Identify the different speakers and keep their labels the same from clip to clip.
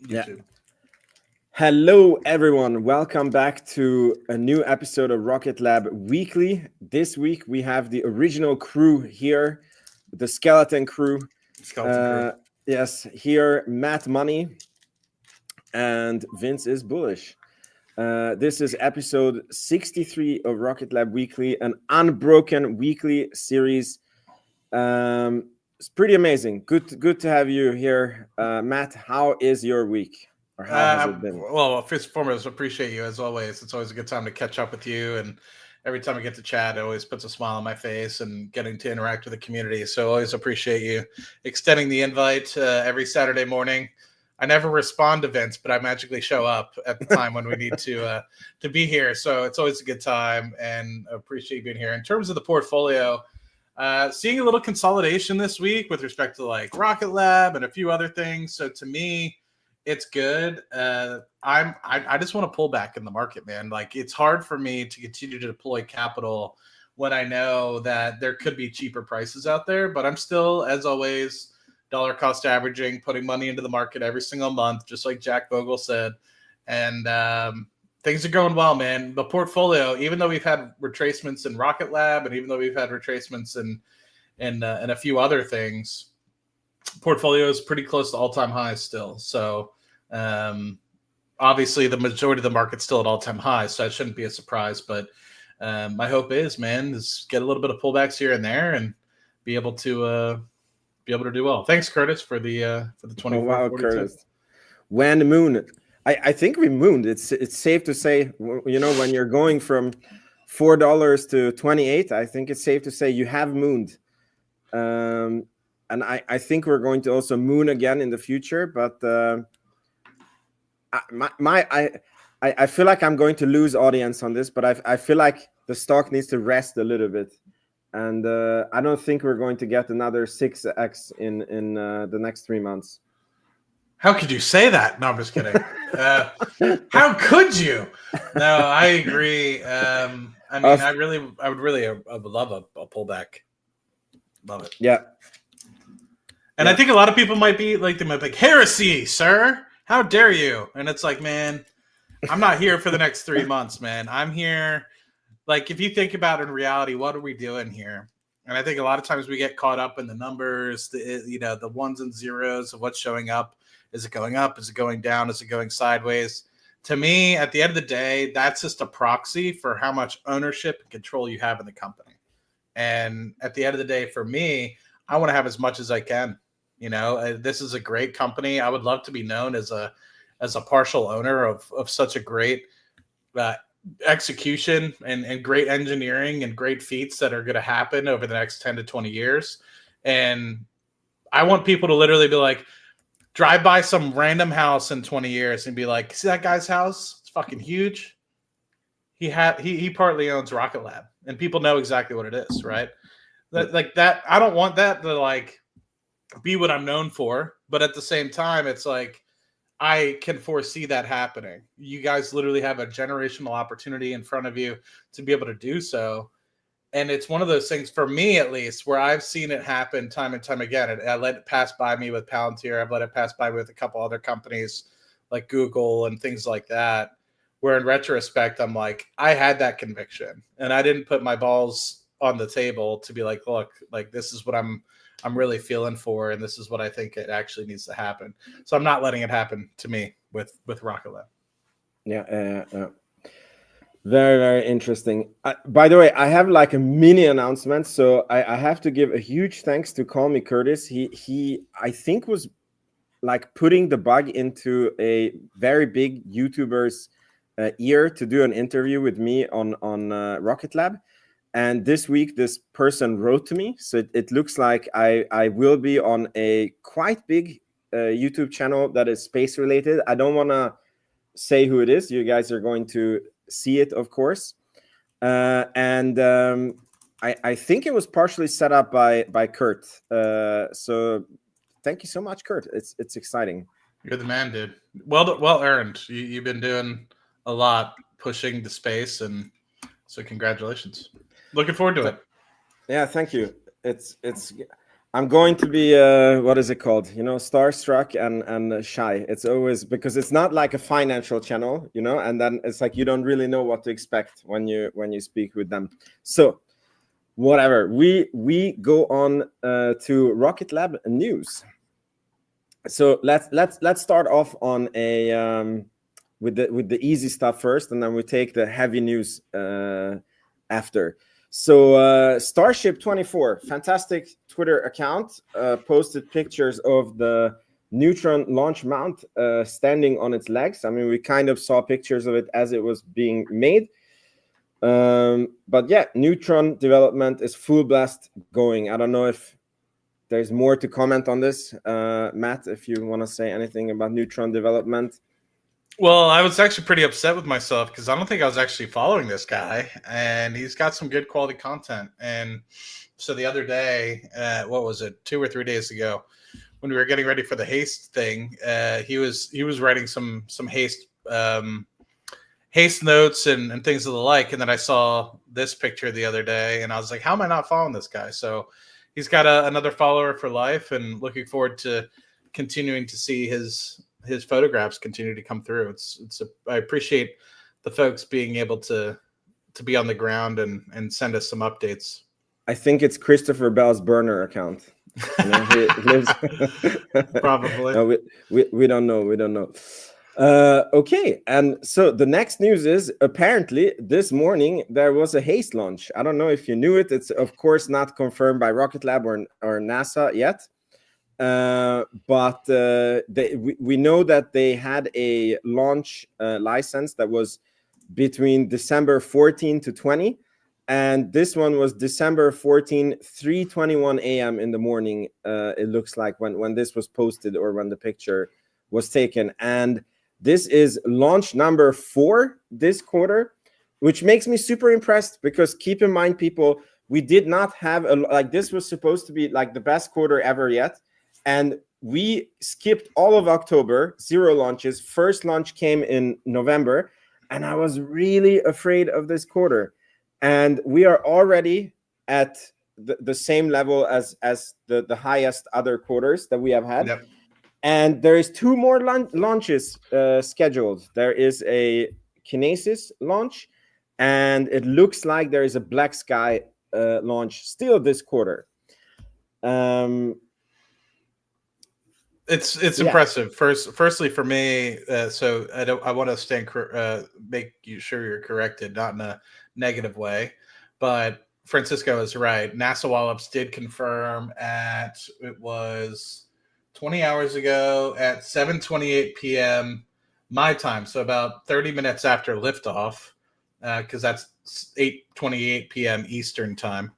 Speaker 1: YouTube.
Speaker 2: Hello, everyone. Welcome back to a new episode of Rocket Lab Weekly. This week, we have the original crew here, the skeleton crew. Yes, here, Matt Money and Vince is bullish. This is episode 63 of Rocket Lab Weekly, an unbroken weekly series. It's pretty amazing. Good to have you here. Matt, how is your week? Or how has it been?
Speaker 1: Well, first and foremost, appreciate you as always. It's always a good time to catch up with you, and every time I get to chat, it always puts a smile on my face and getting to interact with the community. So always appreciate you extending the invite every Saturday morning. I never respond to events, but I magically show up at the time when we need to be here. So it's always a good time, and appreciate you being here. In terms of the portfolio, seeing a little consolidation this week with respect to like Rocket Lab and a few other things. So to me, it's good. I just want to pull back in the market, man. Like, it's hard for me to continue to deploy capital when I know that there could be cheaper prices out there. But I'm still, as always, dollar cost averaging, putting money into the market every single month, just like Jack Bogle said. And things are going well, man. The portfolio, even though we've had retracements in Rocket Lab, and even though we've had retracements in a few other things, portfolio is pretty close to all-time highs still. So obviously the majority of the market's still at all-time highs, so that shouldn't be a surprise. But my hope is get a little bit of pullbacks here and there and be able to do well. Thanks, Curtis, for the 24.
Speaker 2: Oh, wow, Curtis. When the moon, I think we mooned. It's safe to say, you know, when you're going from $4 to 28, I think it's safe to say you have mooned. And I think we're going to also moon again in the future, but I feel like I'm going to lose audience on this, but I feel like the stock needs to rest a little bit, and I don't think we're going to get another 6x in the next 3 months.
Speaker 1: How could you say that? No, I'm just kidding. How could you? No, I agree. I mean, I would love a pullback. Love it.
Speaker 2: Yeah.
Speaker 1: And I think a lot of people might be like, heresy, sir. How dare you? And it's like, man, I'm not here for the next 3 months, man. I'm here. Like, if you think about it in reality, what are we doing here? And I think a lot of times we get caught up in the numbers, the ones and zeros of what's showing up. Is it going up? Is it going down? Is it going sideways? To me, at the end of the day, that's just a proxy for how much ownership and control you have in the company. And at the end of the day, for me, I want to have as much as I can. You know, this is a great company. I would love to be known as a partial owner of such a great execution and great engineering and great feats that are going to happen over the next 10 to 20 years. And I want people to literally be like, drive by some random house in 20 years and be like, see that guy's house? It's fucking huge. He partly owns Rocket Lab, and people know exactly what it is, right? Like that. I don't want that to like be what I'm known for, but at the same time, it's like I can foresee that happening. You guys literally have a generational opportunity in front of you to be able to do so. And it's one of those things, for me at least, where I've seen it happen time and time again. I let it pass by me with Palantir. I've let it pass by with a couple other companies like Google and things like that, where in retrospect, I'm like, I had that conviction and I didn't put my balls on the table to be like, look, like this is what I'm really feeling for, and this is what I think it actually needs to happen. So I'm not letting it happen to me with Rocket Lab.
Speaker 2: Yeah. Very, very interesting. By the way, I have like a mini announcement. So I have to give a huge thanks to Call Me Curtis. He I think was like putting the bug into a very big YouTuber's ear to do an interview with me on Rocket Lab. And this week, this person wrote to me. So it looks like I will be on a quite big YouTube channel that is space related. I don't want to say who it is. You guys are going to see it, of course. And I think it was partially set up by Kurt. So thank you so much, Kurt. It's exciting.
Speaker 1: You're the man, dude. Well earned. You've been doing a lot pushing the space, and so congratulations. Looking forward to it.
Speaker 2: Yeah, thank you. I'm going to be what is it called? Starstruck and shy. It's always because it's not like a financial channel, and then it's like you don't really know what to expect when you speak with them. So whatever, we go on to Rocket Lab news. So let's start off on a with the easy stuff first, and then we take the heavy news after. So Starship 24, fantastic Twitter account, posted pictures of the Neutron launch mount standing on its legs. I mean, we kind of saw pictures of it as it was being made. But yeah, Neutron development is full blast going. I don't know if there's more to comment on this. Matt, if you want to say anything about Neutron development.
Speaker 1: Well, I was actually pretty upset with myself because I don't think I was actually following this guy, and he's got some good quality content. And so the other day, what was it, 2 or 3 days ago, when we were getting ready for the haste thing, he was writing some haste haste notes and things of the like. And then I saw this picture the other day, and I was like, how am I not following this guy? So he's got another follower for life, and looking forward to continuing to see his photographs continue to come through. I appreciate the folks being able to be on the ground and send us some updates.
Speaker 2: I think it's Christopher Bell's burner account. He lives
Speaker 1: Probably.
Speaker 2: No, we don't know. Okay, and so the next news is apparently this morning there was a haste launch. I don't know if you knew it. It's of course not confirmed by Rocket Lab or NASA yet. But we know that they had a launch license that was between December 14 to 20, and this one was December 14, 3:21 a.m. in the morning. It looks like when this was posted or when the picture was taken, and this is launch number 4 this quarter, which makes me super impressed because keep in mind, people, we did not have this was supposed to be like the best quarter ever yet. And we skipped all of October, 0 launches. First launch came in November, and I was really afraid of this quarter. And we are already at the same level as the highest other quarters that we have had.
Speaker 1: Yep.
Speaker 2: And there is 2 more launches scheduled. There is a Kinesis launch, and it looks like there is a Black Sky launch still this quarter.
Speaker 1: It's impressive. Firstly, for me, so I want to make you sure you're corrected, not in a negative way, but Francisco is right. NASA Wallops did confirm it was 20 hours ago at 7:28 p.m. my time, so about 30 minutes after liftoff, because that's 8:28 p.m. Eastern time.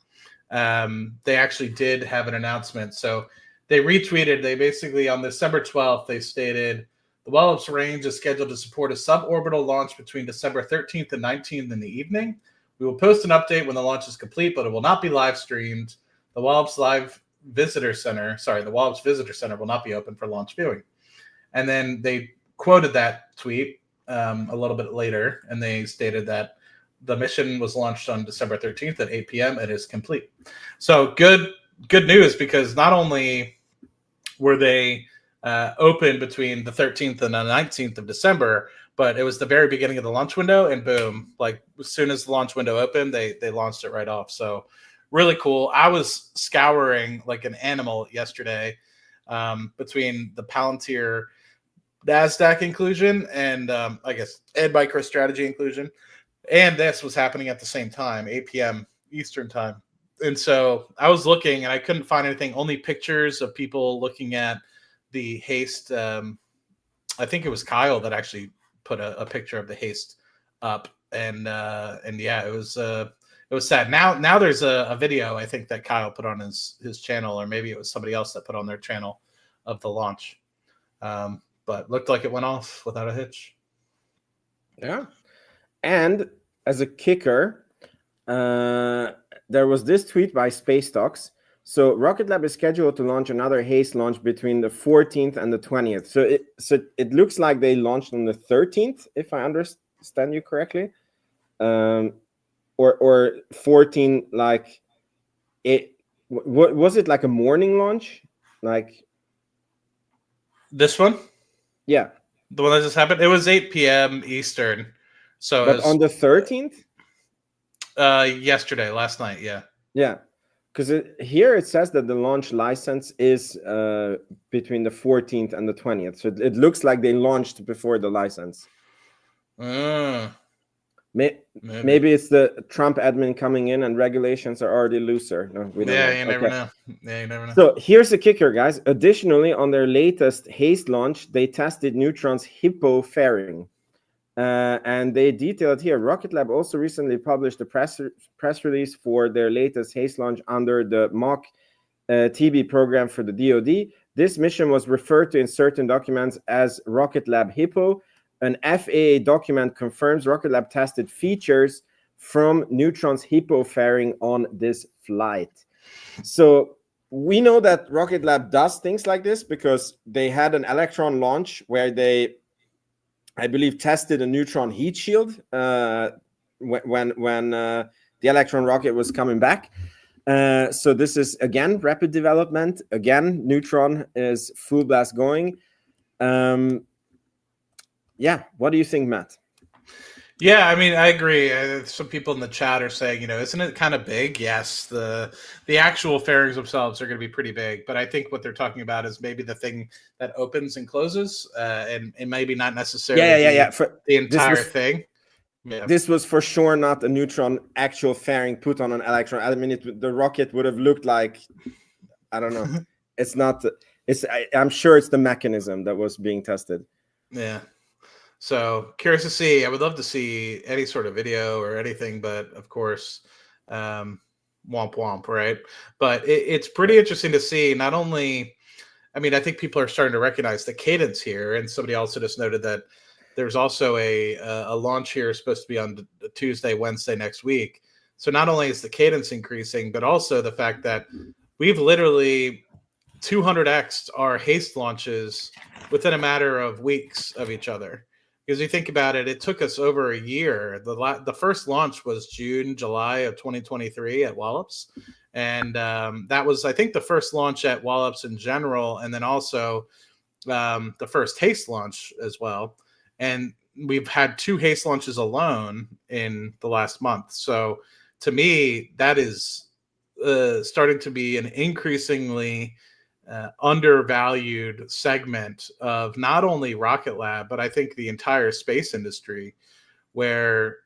Speaker 1: They actually did have an announcement. So they retweeted. They basically, on December 12th, they stated, the Wallops range is scheduled to support a suborbital launch between December 13th and 19th in the evening. We will post an update when the launch is complete, but it will not be live streamed. The Wallops Visitor Center will not be open for launch viewing. And then they quoted that tweet a little bit later, and they stated that the mission was launched on December 13th at 8 p.m. It is complete. So good news, because not only were they open between the 13th and the 19th of December, but it was the very beginning of the launch window, and boom, like as soon as the launch window opened, they launched it right off. So really cool. I was scouring like an animal yesterday between the Palantir NASDAQ inclusion and I guess Ed MicroStrategy inclusion. And this was happening at the same time, 8 p.m. Eastern time. And so I was looking and I couldn't find anything, only pictures of people looking at the haste. I think it was Kyle that actually put a picture of the haste up. And yeah, it was sad. Now there's a video, I think, that Kyle put on his channel, or maybe it was somebody else that put on their channel of the launch. But looked like it went off without a hitch.
Speaker 2: Yeah. And as a kicker, there was this tweet by Space Talks. So Rocket Lab is scheduled to launch another haste launch between the 14th and the 20th. So it looks like they launched on the 13th, if I understand you correctly, or 14, like it What was it, like a morning launch? Like
Speaker 1: This one,
Speaker 2: yeah,
Speaker 1: the one that just happened, it was 8 p.m. Eastern. So
Speaker 2: but
Speaker 1: it
Speaker 2: on
Speaker 1: was
Speaker 2: the 13th?
Speaker 1: yesterday, last night. Yeah.
Speaker 2: Yeah, because here it says that the launch license is between the 14th and the 20th. So it looks like they launched before the license. Maybe it's the Trump admin coming in and regulations are already looser. No, we don't know.
Speaker 1: You never know. Yeah, you never know.
Speaker 2: So here's the kicker, guys. Additionally, on their latest HASTE launch, they tested Neutron's Hippo fairing. And they detailed here, Rocket Lab also recently published a press release for their latest HASTE launch under the mock TB program for the DoD. This mission was referred to in certain documents as Rocket Lab Hippo. An FAA document confirms Rocket Lab tested features from Neutron's Hippo fairing on this flight. So we know that Rocket Lab does things like this because they had an Electron launch where they, I believe, tested a neutron heat shield when the Electron rocket was coming back. So this is, again, rapid development. Again, Neutron is full blast going. Yeah, what do you think, Matt?
Speaker 1: Yeah, I mean, I agree. Some people in the chat are saying, isn't it kind of big? Yes, the actual fairings themselves are going to be pretty big, but I think what they're talking about is maybe the thing that opens and closes, and maybe not necessarily
Speaker 2: For
Speaker 1: the entire thing.
Speaker 2: Yeah. This was for sure not a Neutron actual fairing put on an Electron. I mean, the rocket would have looked like, I don't know. It's not. I'm sure it's the mechanism that was being tested.
Speaker 1: Yeah. So curious to see. I would love to see any sort of video or anything, but of course, womp womp, right? But it's pretty interesting to see. Not only, I mean, I think people are starting to recognize the cadence here, and somebody also just noted that there's also a launch here supposed to be on Tuesday, Wednesday next week. So not only is the cadence increasing, but also the fact that we've literally 200x'd our HASTE launches within a matter of weeks of each other. Because you think about it, it took us over a year. The first launch was July of 2023 at Wallops. And that was, I think, the first launch at Wallops in general, and then also the first HASTE launch as well. And we've had 2 HASTE launches alone in the last month. So to me, that is starting to be an increasingly undervalued segment of not only Rocket Lab, but I think the entire space industry, where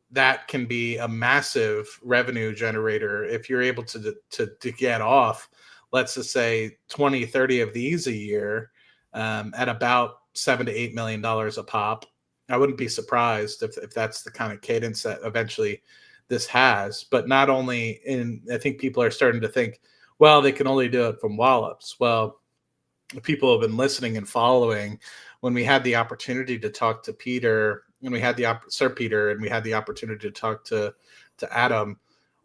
Speaker 1: that can be a massive revenue generator if you're able to get off, let's just say 20, 30 of these a year at about $7 to $8 million a pop. I wouldn't be surprised if that's the kind of cadence that eventually this has. But not only I think people are starting to think, well, they can only do it from Wallops. Well, people have been listening and following. When we had the opportunity to talk to Peter, and we had Sir Peter, and we had the opportunity to talk to Adam,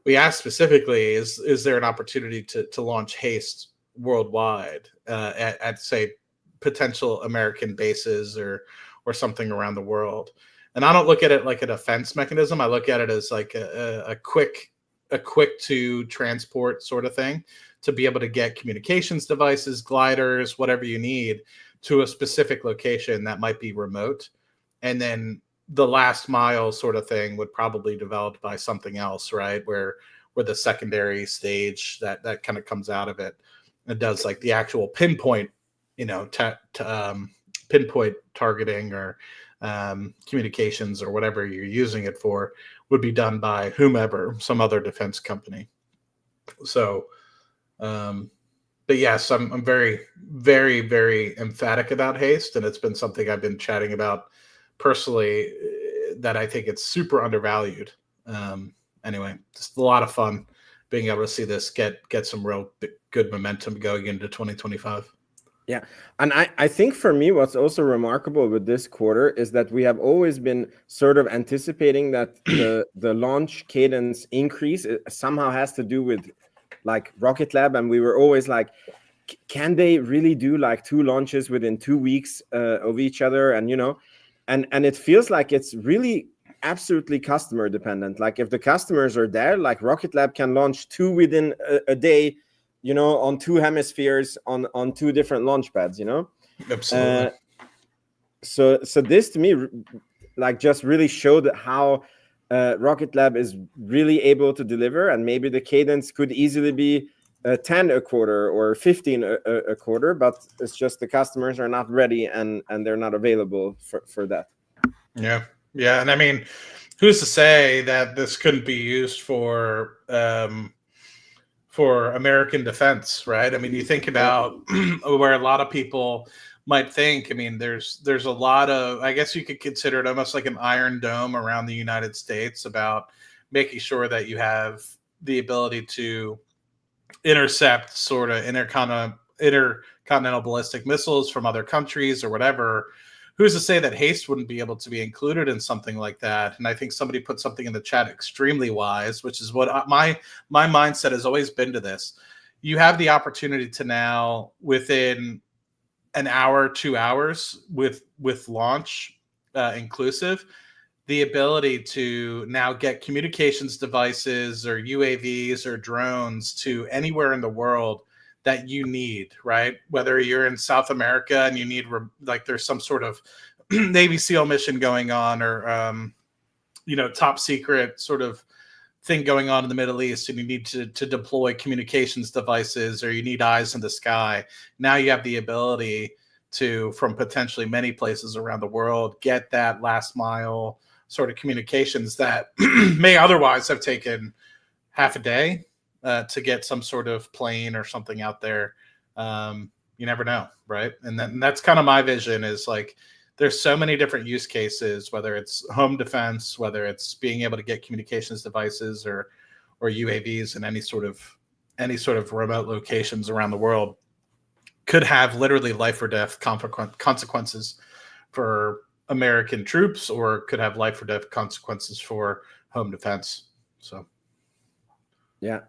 Speaker 1: we asked specifically, is there an opportunity to launch HASTE worldwide at say potential American bases or something around the world? And I don't look at it like a defense mechanism. I look at it as like a quick to transport sort of thing, to be able to get communications devices, gliders, whatever you need to a specific location that might be remote. And then the last mile sort of thing would probably be developed by something else, right? Where the secondary stage that kind of comes out of it, it does like the actual pinpoint, pinpoint targeting or communications or whatever you're using it for, would be done by whomever, some other defense company. So, but yes, I'm very, very, very emphatic about HASTE, and it's been something I've been chatting about personally, that I think it's super undervalued. Anyway, just a lot of fun being able to see this get some real good momentum going into 2025.
Speaker 2: Yeah. And I think for me, what's also remarkable with this quarter is that we have always been sort of anticipating that the launch cadence increase somehow has to do with like Rocket Lab. And we were always like, can they really do like 2 launches within 2 weeks of each other? And, and it feels like it's really absolutely customer dependent. Like if the customers are there, like Rocket Lab can launch 2 within a day you know, on two hemispheres on two different launch pads, you know.
Speaker 1: Absolutely.
Speaker 2: So this to me like just really showed how Rocket Lab is really able to deliver, and maybe the cadence could easily be 10 a quarter or 15 a quarter, but it's just the customers are not ready and they're not available for that.
Speaker 1: Yeah. And I mean, who's to say that this couldn't be used for American defense, right? I mean, you think about where a lot of people might think. I mean, there's a lot of, I guess you could consider it almost like an iron dome around the United States about making sure that you have the ability to intercept sort of intercontinental ballistic missiles from other countries or whatever. Who's to say that HASTE wouldn't be able to be included in something like that? And I think somebody put something in the chat extremely wise, which is what my mindset has always been to this. You have the opportunity to now, within an hour, 2 hours, with launch inclusive, the ability to now get communications devices or UAVs or drones to anywhere in the world that you need, right? Whether you're in South America and you need, like, there's some sort of Navy SEAL mission going on, or top secret sort of thing going on in the Middle East, and you need to deploy communications devices, or you need eyes in the sky. Now you have the ability to, from potentially many places around the world, get that last mile sort of communications that may otherwise have taken half a day to get some sort of plane or something out there. You never know, right? And that's kind of my vision, is like, there's so many different use cases, whether it's home defense, whether it's being able to get communications devices or UAVs in any sort of remote locations around the world, could have literally life or death consequences for American troops, or could have life or death consequences for home defense. So
Speaker 2: yeah.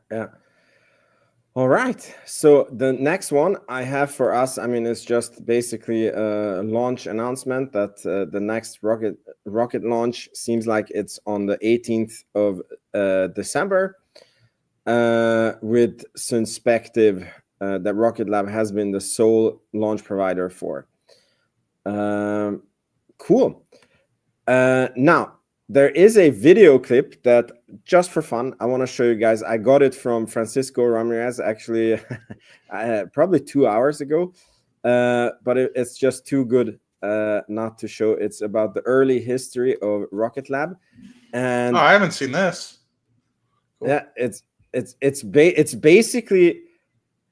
Speaker 2: All right, so the next one I have for us, I mean, it's just basically a launch announcement that the next rocket launch seems like it's on the 18th of December, with Synspective, that Rocket Lab has been the sole launch provider for. Cool. Now, there is a video clip that, just for fun, I want to show you guys. I got it from Francisco Ramirez, actually, probably 2 hours ago, but it's just too good not to show. It's about the early history of Rocket Lab, and
Speaker 1: I haven't seen this.
Speaker 2: Cool. Yeah, it's basically,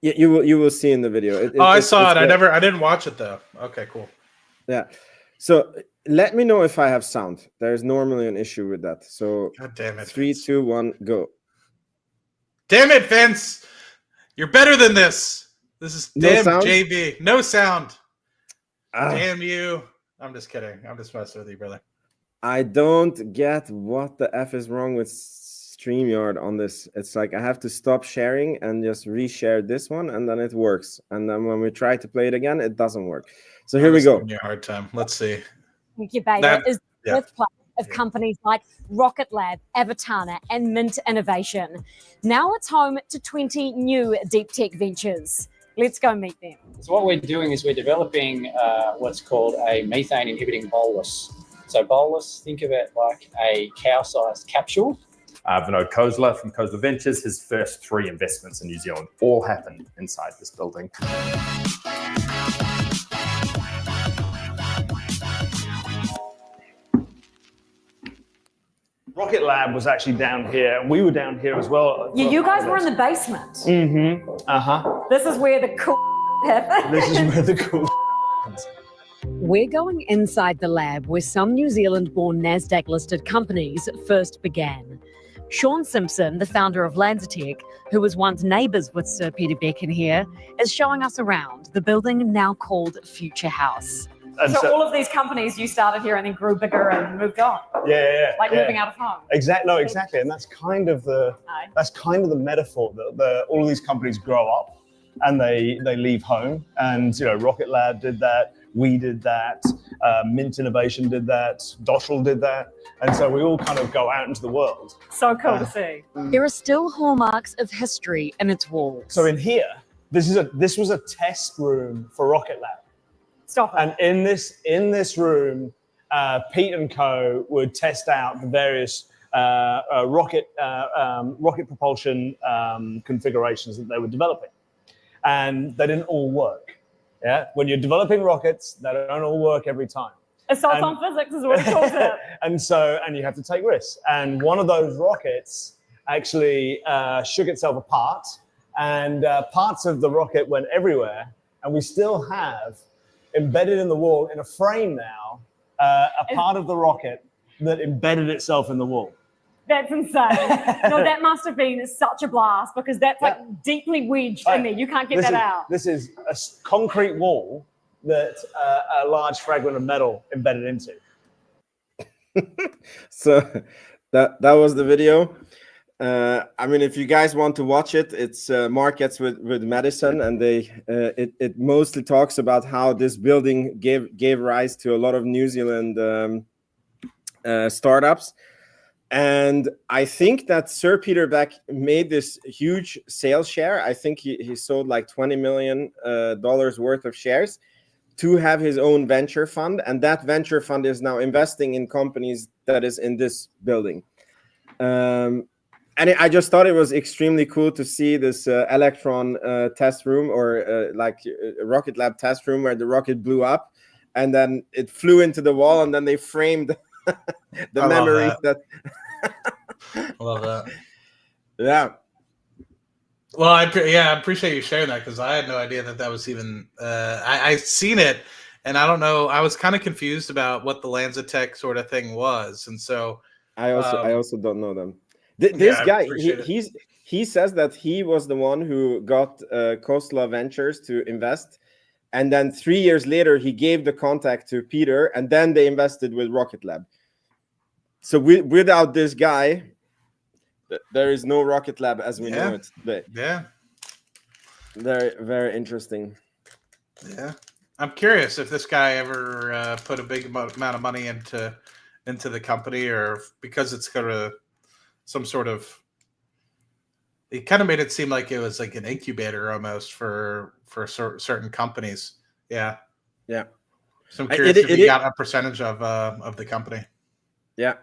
Speaker 2: you will see in the video.
Speaker 1: I saw it. I didn't watch it though. Okay, cool.
Speaker 2: Yeah, so let me know if I have sound. There's normally an issue with that. So,
Speaker 1: God damn it.
Speaker 2: 3, 2, 1, go.
Speaker 1: Damn it, Vince! You're better than this. This is
Speaker 2: No
Speaker 1: damn
Speaker 2: sound?
Speaker 1: JV. No sound. Damn you. I'm just kidding. I'm just messing with you, brother.
Speaker 2: I don't get what the F is wrong with StreamYard on this. It's like I have to stop sharing and just reshare this one, and then it works. And then when we try to play it again, it doesn't work. So here we go.
Speaker 1: Giving you a hard time. Let's see.
Speaker 3: Incubator is the birthplace of companies like Rocket Lab, Avatana, and Mint Innovation. Now it's home to 20 new deep tech ventures. Let's go meet them.
Speaker 4: So what we're doing is we're developing what's called a methane inhibiting bolus. So bolus, think of it like a cow-sized capsule.
Speaker 5: Vinod Khosla from Khosla Ventures, his first 3 investments in New Zealand all happened inside this building. Rocket Lab was actually down here, and we were down here as well.
Speaker 3: Yeah, you guys were in the basement.
Speaker 5: Mm-hmm. Uh-huh.
Speaker 3: This is where the cool happens.
Speaker 5: This is where the cool happens.
Speaker 6: We're going inside the lab where some New Zealand-born NASDAQ-listed companies first began. Sean Simpson, the founder of Lanzatech, who was once neighbours with Sir Peter Beck in here, is showing us around the building now called Future House.
Speaker 3: So all of these companies you started here and then grew bigger and moved on.
Speaker 7: Yeah.
Speaker 3: Like moving out of home.
Speaker 7: Exactly. No, exactly. And that's kind of the metaphor that all of these companies grow up and they leave home. And Rocket Lab did that. We did that. Mint Innovation did that. Doshel did that. And so we all kind of go out into the world.
Speaker 3: So cool to see.
Speaker 6: There are still hallmarks of history in its walls.
Speaker 7: So in here, this was a test room for Rocket Lab.
Speaker 3: Stop it.
Speaker 7: And in this room, Pete and co would test out the various rocket propulsion configurations that they were developing, and they didn't all work. Yeah, when you're developing rockets, they don't all work every time.
Speaker 3: Assault on physics is what it calls it.
Speaker 7: and you have to take risks. And one of those rockets actually shook itself apart, and parts of the rocket went everywhere. And we still have embedded in the wall in a frame now a part of the rocket that embedded itself in the wall.
Speaker 3: That's insane. No, that must have been such a blast, because that's like deeply wedged in there. You can't get that out.
Speaker 7: This is a concrete wall that a large fragment of metal embedded into.
Speaker 2: So that was the video. I mean, if you guys want to watch it, it's Markets with Madison, and it mostly talks about how this building gave rise to a lot of New Zealand startups. And I think that Sir Peter Beck made this huge sales share. I think he sold like $20 million worth of shares to have his own venture fund. And that venture fund is now investing in companies that is in this building. And I just thought it was extremely cool to see this Electron test room, or like a Rocket Lab test room, where the rocket blew up and then it flew into the wall, and then they framed the memories that
Speaker 1: I love that.
Speaker 2: Yeah.
Speaker 1: Well, I appreciate you sharing that, because I had no idea that was even. I seen it, and I don't know. I was kind of confused about what the LanzaTech sort of thing was, and so
Speaker 2: I also don't know them. This guy, he says that he was the one who got Khosla Ventures to invest, and then 3 years later he gave the contact to Peter, and then they invested with Rocket Lab. So without this guy, there is no Rocket Lab as we know it today.
Speaker 1: Yeah.
Speaker 2: Very, very interesting.
Speaker 1: Yeah. I'm curious if this guy ever put a big amount of money into the company, or because it's got some sort of. He kind of made it seem like it was like an incubator almost for certain companies. Yeah.
Speaker 2: Yeah.
Speaker 1: So I'm curious if he got a percentage of the company.
Speaker 2: Yeah.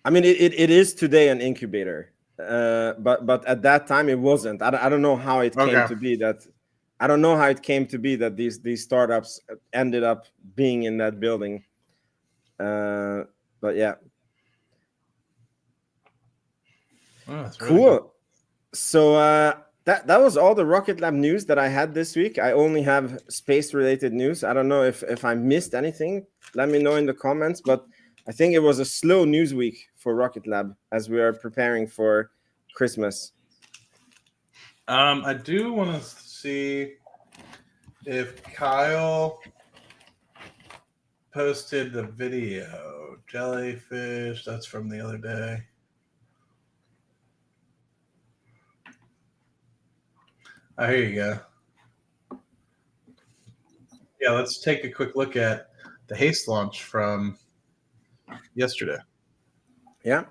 Speaker 2: I mean, it is today an incubator, but at that time it wasn't. I don't know how it came to be that. I don't know how it came to be that these startups ended up being in that building. But yeah.
Speaker 1: Oh, that's
Speaker 2: cool.
Speaker 1: Really good.
Speaker 2: So that was all the Rocket Lab news that I had this week. I only have space-related news. I don't know if I missed anything. Let me know in the comments. But I think it was a slow news week for Rocket Lab as we are preparing for Christmas.
Speaker 1: I do want to see if Kyle posted the video. Jellyfish, that's from the other day. Oh, here you go. Yeah, let's take a quick look at the HASTE launch from yesterday.
Speaker 2: Yeah.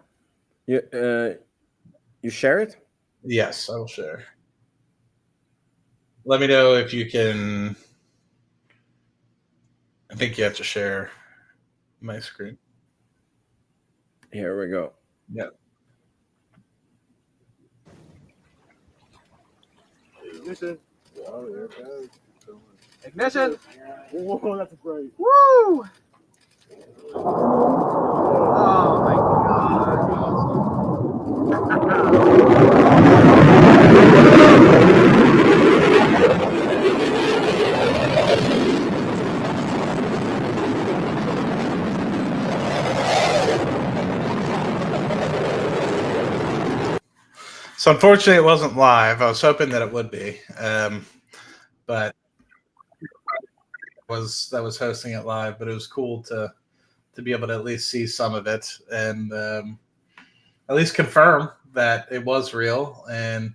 Speaker 2: You share it?
Speaker 1: Yes, I will share. Let me know if you can. I think you have to share my screen.
Speaker 2: Here we go.
Speaker 1: Yeah.
Speaker 8: Ignition. Oh, there it goes. Ignition. Whoa, that's great.
Speaker 9: Woo! Oh my
Speaker 1: So unfortunately, it wasn't live. I was hoping that it would be, but that was hosting it live. But it was cool to be able to at least see some of it and at least confirm that it was real and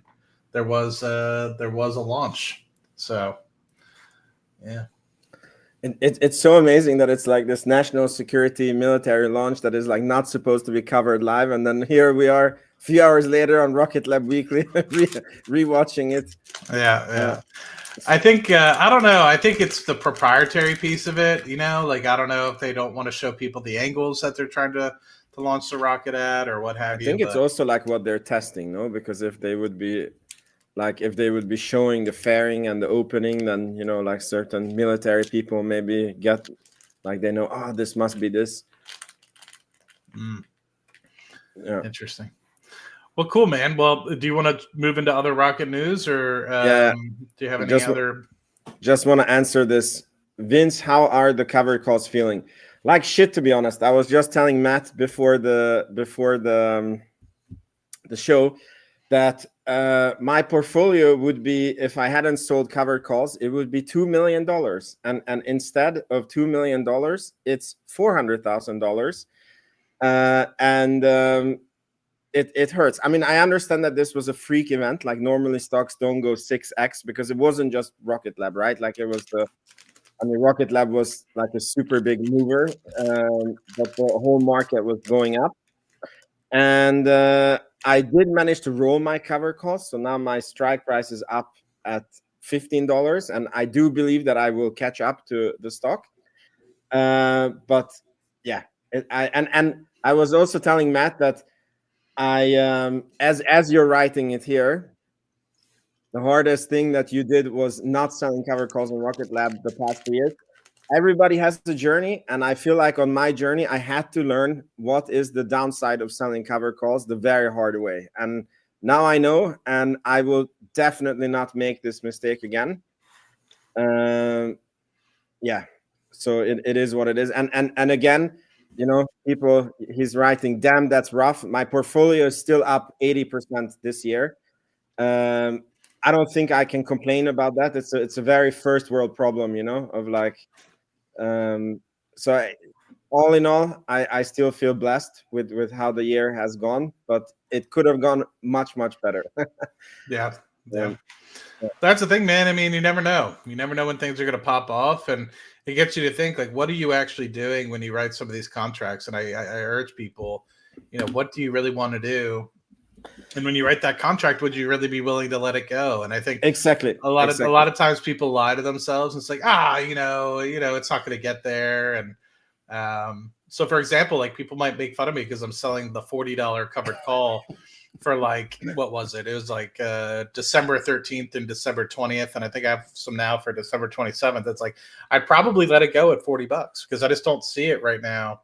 Speaker 1: there was a launch. So, yeah.
Speaker 2: It's so amazing that it's like this national security military launch that is like not supposed to be covered live, and then here we are a few hours later on Rocket Lab Weekly rewatching it.
Speaker 1: Yeah. I think I don't know. I think it's the proprietary piece of it. Like I don't know if they don't want to show people the angles that they're trying to launch the rocket at or what have you.
Speaker 2: I think it's also like what they're testing, no? Because if they would be showing the fairing and the opening, then like certain military people maybe get like they know, oh, this must be this. Yeah.
Speaker 1: Interesting. Well, cool, man. Well, do you want to move into other rocket news, or do you have any other?
Speaker 2: Just want to answer this, Vince. How are the covered calls feeling? Like shit, to be honest. I was just telling Matt before the show that my portfolio would be, if I hadn't sold covered calls, it would be $2 million, and instead of $2 million, it's $400,000, and it hurts. I mean, I understand that this was a freak event. Like normally stocks don't go 6x because it wasn't just Rocket Lab, right? Like it was Rocket Lab was like a super big mover, but the whole market was going up. And I did manage to roll my cover calls. So now my strike price is up at $15. And I do believe that I will catch up to the stock. But yeah, and I was also telling Matt that I, as you're writing it here, the hardest thing that you did was not selling cover calls on Rocket Lab the past 2 years. Everybody has a journey, and I feel like on my journey, I had to learn what is the downside of selling cover calls the very hard way. And now I know, and I will definitely not make this mistake again. Yeah, so it is what it is. And again, people, he's writing, damn, that's rough. My portfolio is still up 80% this year. I don't think I can complain about that. It's a very first world problem, of like, so all in all, I still feel blessed with how the year has gone, but it could have gone much, much better.
Speaker 1: Yeah. That's the thing, man. I mean, you never know. You never know when things are going to pop off, and it gets you to think, like, what are you actually doing when you write some of these contracts? And I urge people, what do you really want to do? And when you write that contract, would you really be willing to let it go? And I think
Speaker 2: exactly
Speaker 1: a lot of times people lie to themselves. It's like, it's not going to get there. And so, for example, like people might make fun of me because I'm selling the $40 covered call for like, what was it? It was like December 13th and December 20th. And I think I have some now for December 27th. It's like, I'd probably let it go at $40 because I just don't see it right now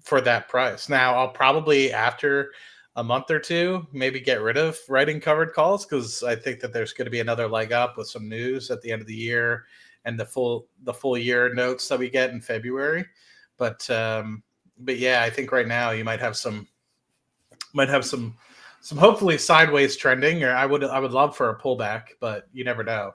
Speaker 1: for that price. Now I'll probably, after a month or two, maybe get rid of writing covered calls because I think that there's going to be another leg up with some news at the end of the year and the full year notes that we get in February. But yeah, I think right now you might have some hopefully sideways trending, or I would love for a pullback, but you never know.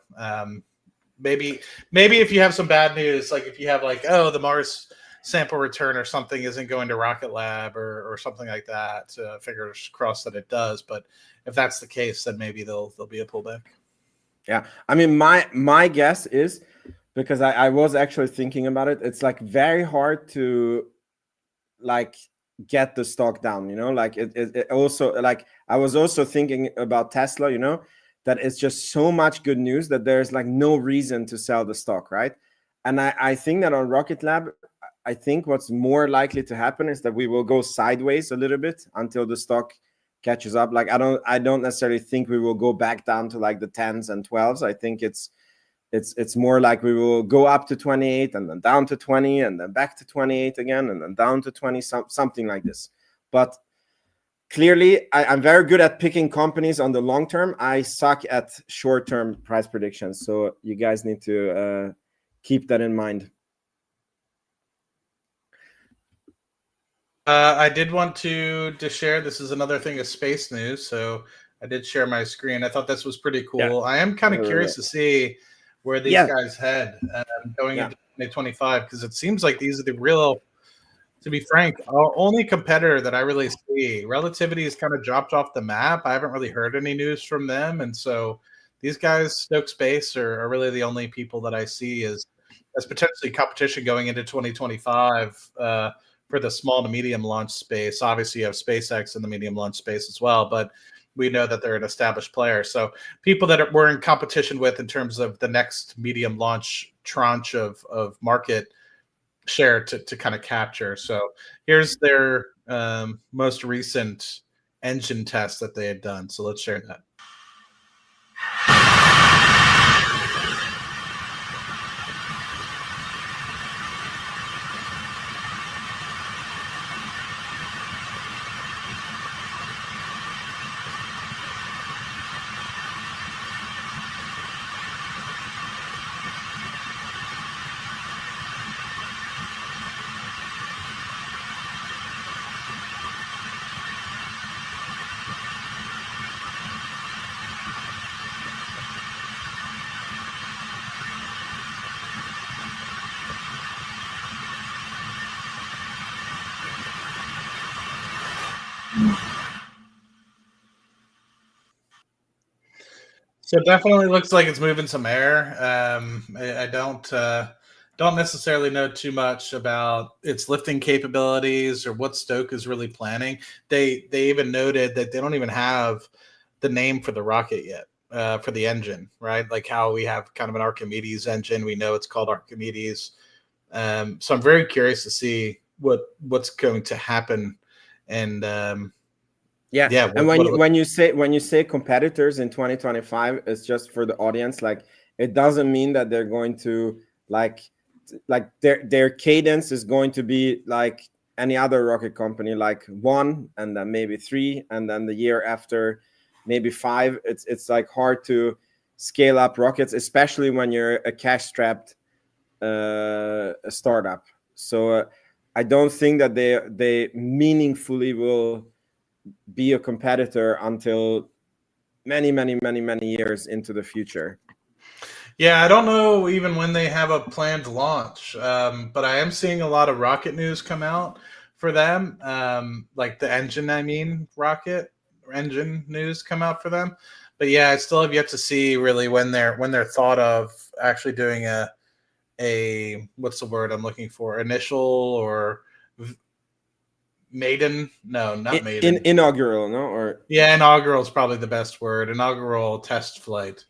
Speaker 1: Maybe if you have some bad news, like if you have like, the Mars sample return or something isn't going to Rocket Lab or something like that. Fingers crossed that it does. But if that's the case, then maybe there'll be a pullback.
Speaker 2: Yeah, I mean, my guess is, because I was actually thinking about it, it's like very hard to like get the stock down. Like it also, like I was also thinking about Tesla. That it's just so much good news that there's like no reason to sell the stock, right? And I think that on Rocket Lab, I think what's more likely to happen is that we will go sideways a little bit until the stock catches up. Like I don't necessarily think we will go back down to like the 10s and 12s. I think it's more like we will go up to 28 and then down to 20 and then back to 28 again and then down to 20, something like this. But clearly, I'm very good at picking companies on the long term. I suck at short-term price predictions. So you guys need to keep that in mind.
Speaker 1: I did want to share, this is another thing of space news. So I did share my screen. I thought this was pretty cool. Yeah. I am kind of curious to see where these guys head going into 2025, because it seems like these are the real, to be frank, only competitor that I really see. Relativity has kind of dropped off the map. I haven't really heard any news from them. And so these guys, Stoke Space, are really the only people that I see as as potentially competition going into 2025 for the small to medium launch space. Obviously, you have SpaceX in the medium launch space as well, but we know that they're an established player. So people that we're in competition with in terms of the next medium launch tranche of market share to kind of capture. So here's their most recent engine test that they had done. So let's share that. So it definitely looks like it's moving some air. I don't necessarily know too much about its lifting capabilities or what Stoke is really planning. They even noted that they don't even have the name for the rocket yet, for the engine, right? Like how we have kind of an Archimedes engine. We know it's called Archimedes. So I'm very curious to see what's going to happen. And
Speaker 2: yeah. And when you say competitors in 2025, it's just for the audience. Like, it doesn't mean that they're going to like their cadence is going to be like any other rocket company, like 1 and then maybe 3 and then the year after maybe 5. It's like hard to scale up rockets, especially when you're a cash-strapped startup. So I don't think that they meaningfully will be a competitor until many years into the future.
Speaker 1: Yeah, I don't know even when they have a planned launch, but I am seeing a lot of rocket news come out for them, like the engine, rocket engine news come out for them. But yeah, I still have yet to see really when they're thought of actually doing a what's the word I'm looking for? Initial or maiden? No, not maiden.
Speaker 2: Inaugural, no? Or
Speaker 1: yeah, inaugural is probably the best word. Inaugural test flight.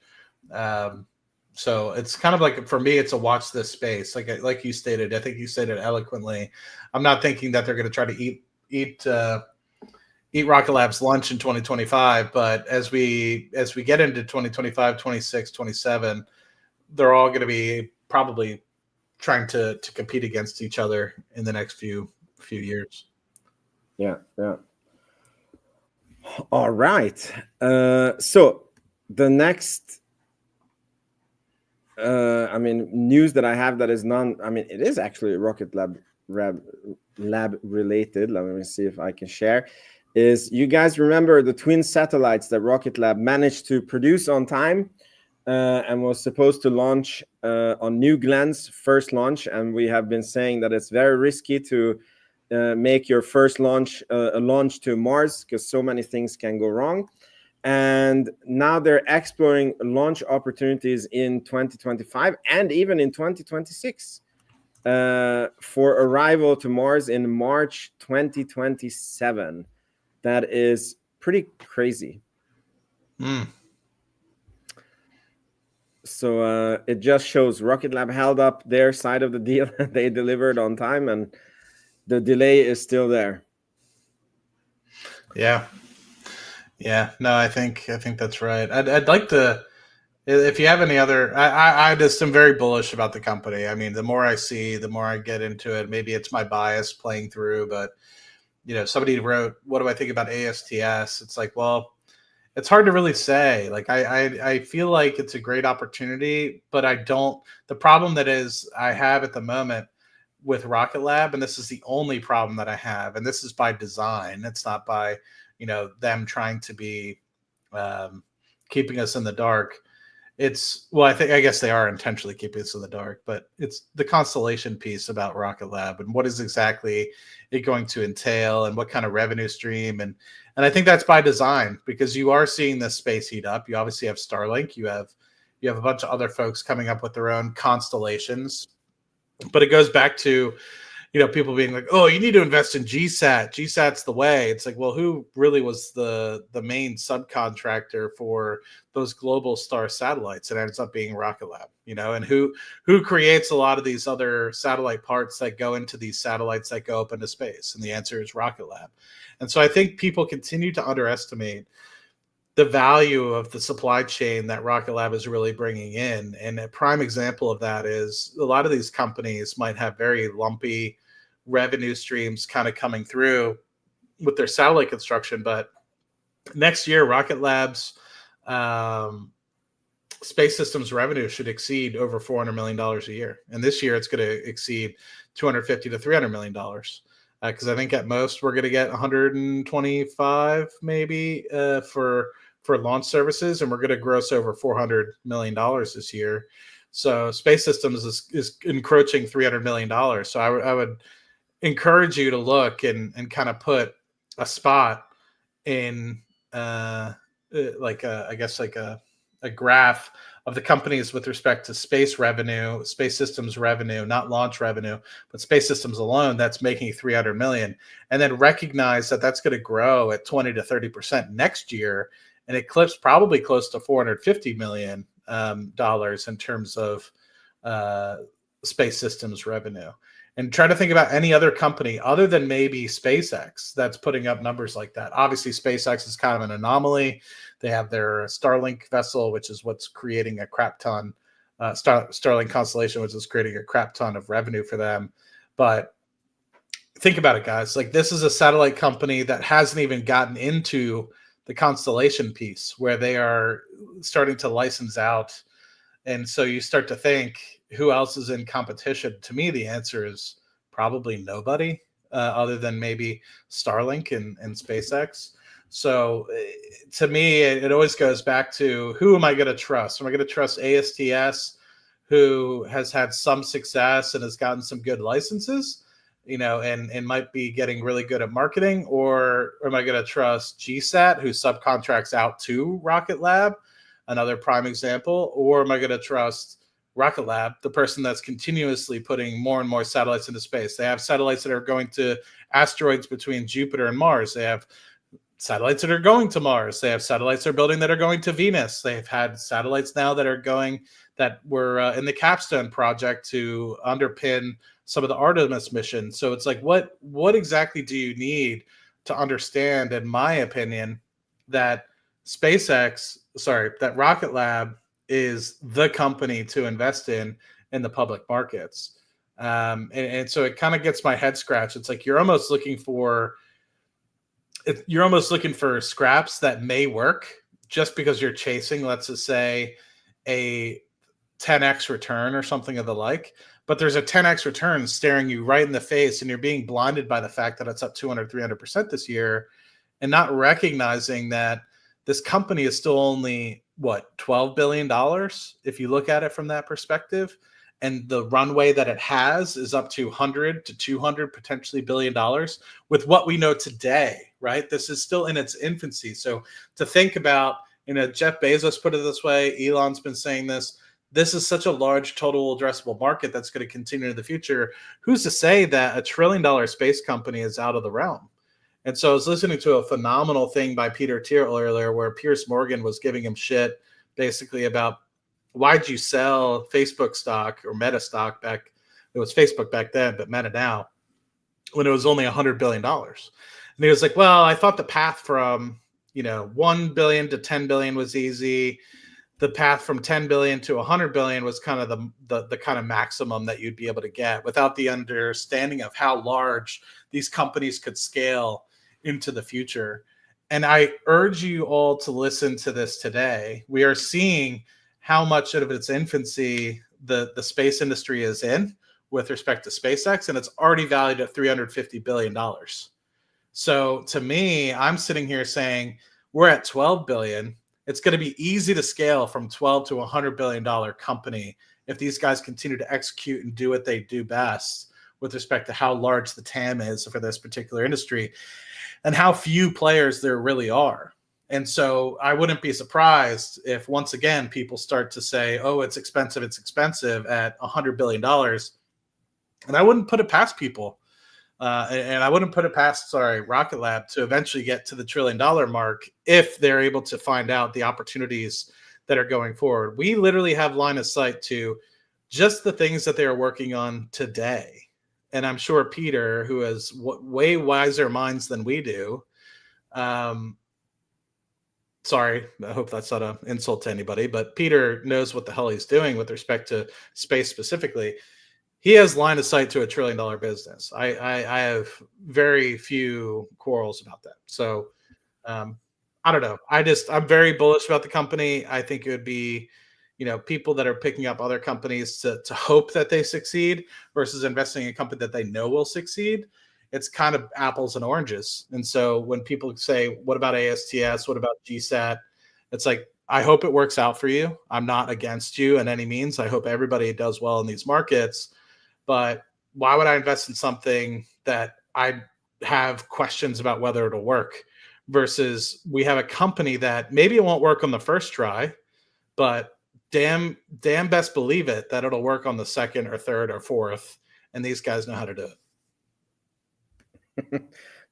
Speaker 1: So it's kind of like, for me, it's a watch this space. Like you stated, I think you stated eloquently. I'm not thinking that they're going to try to eat Rocket Lab's lunch in 2025, but as we get into 2025, 26, 27, they're all going to be probably trying to compete against each other in the next few years.
Speaker 2: Yeah. All right. So the next, news that I have that is it is actually Rocket Lab related. Let me see if I can share. Is you guys remember the twin satellites that Rocket Lab managed to produce on time and was supposed to launch on New Glen's first launch? And we have been saying that it's very risky to make your first launch a launch to Mars because so many things can go wrong. And now they're exploring launch opportunities in 2025 and even in 2026 for arrival to Mars in March 2027. That is pretty crazy. So it just shows Rocket Lab held up their side of the deal. They delivered on time, and the delay is still there.
Speaker 1: Yeah. No, I think that's right. I'd like to, if you have any other, I just am very bullish about the company. I mean, the more I see, the more I get into it. Maybe it's my bias playing through, but somebody wrote, what do I think about ASTS? It's like, well, it's hard to really say. Like, I feel like it's a great opportunity, but the problem that I have at the moment with Rocket Lab, and this is the only problem that I have, and this is by design. It's not by, them trying to be keeping us in the dark. I guess they are intentionally keeping us in the dark, but it's the constellation piece about Rocket Lab and what is exactly it going to entail and what kind of revenue stream. And I think that's by design, because you are seeing this space heat up. You obviously have Starlink. You have a bunch of other folks coming up with their own constellations. But it goes back to, people being like, oh, you need to invest in GSAT. GSAT's the way. It's like, well, who really was the main subcontractor for those global star satellites? It ends up being Rocket Lab, and who creates a lot of these other satellite parts that go into these satellites that go up into space? And the answer is Rocket Lab. And so I think people continue to underestimate the value of the supply chain that Rocket Lab is really bringing in. And a prime example of that is a lot of these companies might have very lumpy revenue streams kind of coming through with their satellite construction. But next year, Rocket Lab's space systems revenue should exceed over $400 million a year. And this year, it's going to exceed $250 to $300 million. Because I think at most we're going to get 125 maybe for launch services, and we're going to gross over $400 million this year. So space systems is encroaching $300 million. So I would encourage you to look and kind of put a spot in a graph of the companies with respect to space revenue, space systems revenue, not launch revenue, but space systems alone, that's making 300 million. And then recognize that that's going to grow at 20 to 30% next year and eclipse probably close to $450 million in terms of space systems revenue. And try to think about any other company other than maybe SpaceX that's putting up numbers like that. Obviously, SpaceX is kind of an anomaly. They have their Starlink vessel, which is what's creating a crap ton, Starlink constellation, which is creating a crap ton of revenue for them. But think about it, guys. Like, this is a satellite company that hasn't even gotten into the constellation piece where they are starting to license out. And so you start to think, who else is in competition? To me, the answer is probably nobody other than maybe Starlink and SpaceX. So to me, it always goes back to, who am I going to trust? Am I going to trust ASTS, who has had some success and has gotten some good licenses, and might be getting really good at marketing? Or am I going to trust GSAT, who subcontracts out to Rocket Lab, another prime example? Or am I going to trust Rocket Lab, the person that's continuously putting more and more satellites into space? They have satellites that are going to asteroids between Jupiter and Mars. They have satellites that are going to Mars. They have satellites they're building that are going to Venus. They've had satellites now that were in the Capstone project to underpin some of the Artemis missions. So it's like, what exactly do you need to understand, in my opinion, that that Rocket Lab is the company to invest in the public markets? And so it kind of gets my head scratched. It's like you're almost looking for scraps that may work just because you're chasing, let's just say, a 10x return or something of the like. But there's a 10x return staring you right in the face, and you're being blinded by the fact that it's up 200-300% this year, and not recognizing that this company is still only, $12 billion, if you look at it from that perspective. And the runway that it has is up to 100 to 200, potentially $1 billion with what we know today, right? This is still in its infancy. So to think about, Jeff Bezos put it this way, Elon's been saying this is such a large total addressable market that's going to continue in the future. Who's to say that $1 trillion space company is out of the realm? And so I was listening to a phenomenal thing by Peter Thiel earlier, where Piers Morgan was giving him shit basically about, why'd you sell Facebook stock or Meta stock back? It was Facebook back then, but Meta now, when it was only $100 billion. And he was like, well, I thought the path from, 1 billion to 10 billion was easy. The path from 10 billion to 100 billion was kind of the kind of maximum that you'd be able to get, without the understanding of how large these companies could scale into the future. And I urge you all to listen to this today. We are seeing how much of its infancy the space industry is in with respect to SpaceX, and it's already valued at $350 billion. So to me, I'm sitting here saying, we're at 12 billion. It's going to be easy to scale from 12 to $100 billion company if these guys continue to execute and do what they do best with respect to how large the TAM is for this particular industry and how few players there really are. And so I wouldn't be surprised if, once again, people start to say, oh, it's expensive at $100 billion. And I wouldn't put it past people. And I wouldn't put it past, Rocket Lab to eventually get to the $1 trillion mark if they're able to find out the opportunities that are going forward. We literally have line of sight to just the things that they are working on today. And I'm sure Peter, who has way wiser minds than we do, sorry, I hope that's not an insult to anybody, but Peter knows what the hell he's doing with respect to space specifically. He has line of sight to $1 trillion business. I have very few quarrels about that. So I don't know. I'm very bullish about the company. I think it would be, people that are picking up other companies to hope that they succeed versus investing in a company that they know will succeed. It's kind of apples and oranges. And so when people say, what about ASTS? What about GSAT? It's like, I hope it works out for you. I'm not against you in any means. I hope everybody does well in these markets. But why would I invest in something that I have questions about whether it'll work versus we have a company that maybe it won't work on the first try, but damn best believe it that it'll work on the second or third or fourth. And these guys know how to do it.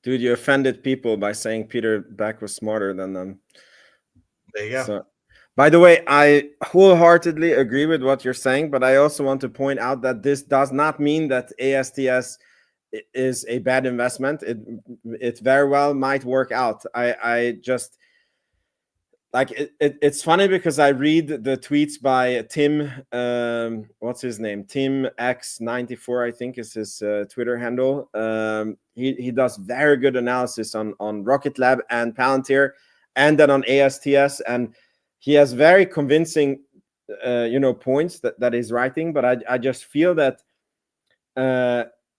Speaker 2: Dude, you offended people by saying Peter Beck was smarter than them.
Speaker 1: There you go.
Speaker 2: So, by the way, I wholeheartedly agree with what you're saying, but I also want to point out that this does not mean that ASTS is a bad investment. It very well might work out. I just like it's funny because I read the tweets by Tim, what's his name? Tim X94, I think is his Twitter handle. He does very good analysis on Rocket Lab and Palantir, and then on ASTS, and he has very convincing, points that he's writing. But I just feel that,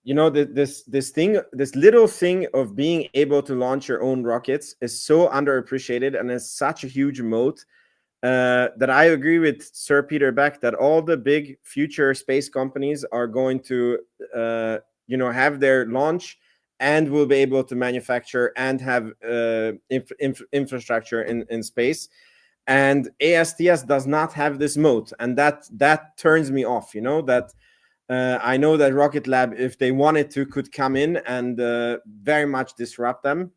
Speaker 2: this little thing of being able to launch your own rockets is so underappreciated and is such a huge moat that I agree with Sir Peter Beck that all the big future space companies are going to, have their launch and will be able to manufacture and have infrastructure in space. And ASTS does not have this moat, and that turns me off. That I know that Rocket Lab, if they wanted to, could come in and very much disrupt them.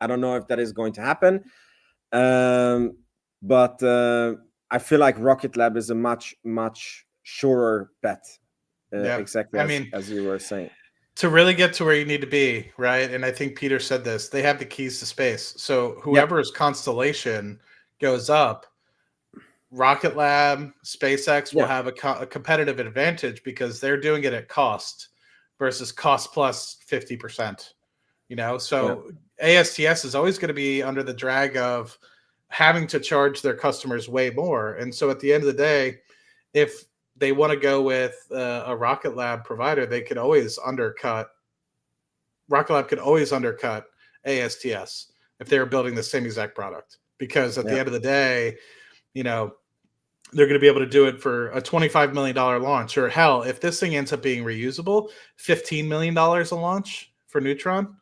Speaker 2: I don't know if that is going to happen, but I feel like Rocket Lab is a much surer bet. Exactly. As you were saying.
Speaker 1: To really get to where you need to be, right? And I think Peter said this, they have the keys to space. So whoever's constellation goes up, Rocket Lab, SpaceX will have a competitive advantage because they're doing it at cost versus cost plus 50%. So ASTS is always going to be under the drag of having to charge their customers way more. And so at the end of the day, if they want to go with a Rocket Lab provider, they could always undercut. Rocket Lab could always undercut ASTS if they were building the same exact product, because at the end of the day, they're going to be able to do it for a $25 million launch, or hell, if this thing ends up being reusable, $15 million a launch for Neutron,